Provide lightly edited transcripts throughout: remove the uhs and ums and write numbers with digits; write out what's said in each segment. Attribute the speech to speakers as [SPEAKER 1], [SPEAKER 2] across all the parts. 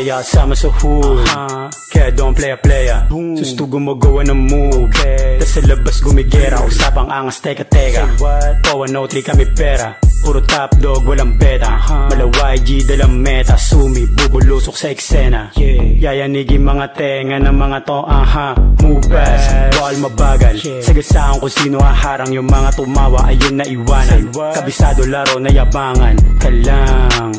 [SPEAKER 1] kaya sama sa hood. Kaya don't playa sustugo mo gawa ng move. Tas sa labas gumigera, usapang angas teka. Po 103 kami pera, puro top dog walang beta. Malaway G dalang meta, sumi bubulusok sa eksena. Yayanigin mga tenga ng mga to, move fast, ball mabagal. Sagasaan kung sino haharang, yung mga tumawa ayun na iwanan. Kabisado laro na yabangan ka lang,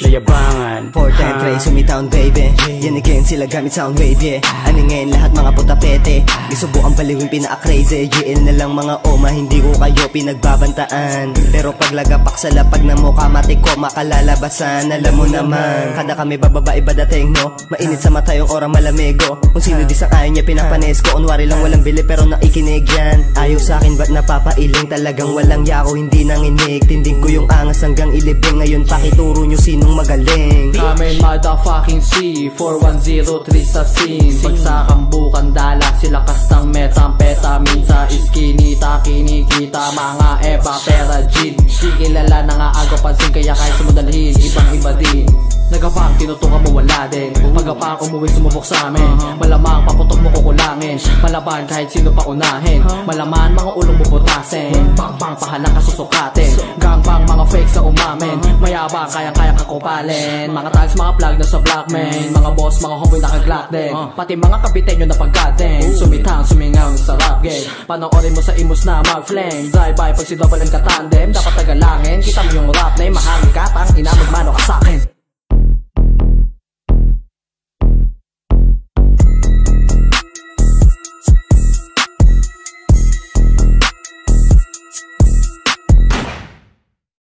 [SPEAKER 1] nayabangan.
[SPEAKER 2] 4-time play, sumitown baby. Yan again sila gamit sound wave, yeah. Ano ngayon lahat mga putapete, isubukan baliwin pinaka-crazy. GL na lang mga oma, hindi ko kayo pinagbabantaan. Pero paglagapak sa lapag na mukha, mati ko makalalabasan. Alam mo naman, kada kami bababa iba dating, no? Mainit sa mata yung orang malamigo. Kung sino di sang ayaw niya pinapanes ko. Unwari lang walang bili pero nakikinig yan. Ayaw sa'kin ba't napapailing, talagang walang yako, hindi nanginig. Tindig ko yung angas hanggang ilibing. Ngayon pakituro nyo sinong magaling.
[SPEAKER 3] Amen motherfucking C 4103 sa scene. Pagsakang bukan dala, sila kastang methamphetamine. Sa iskinita, kinikita mga epa pera gin. Di kilala na nga agaw pansin, kaya kahit sumudalhin ibang iba din. Nagapang tinutukan mo wala din, pagapang umuwi sumubok sa amin. Malamang paputok mo kukulangin, palaban kahit sino pa unahin. Malaman mga ulong bubutasin, bang pahalang kasusukatin. Gangbang mga fakes na umamin, mayabang kayang-kaya kakupalin. Mga tags, mga plug na sa blockman, mga boss, mga homeboy nakaglock din. Pati mga kapitin nyo na pagkatin, sumitang sumingaw sa rap game. Panoorin mo sa imus na mag-flame, drive-by pag si double and katandem. Dapat tagalangin, kita mo yung rap name, mahangin ka, tang ina magmano ka sa'kin.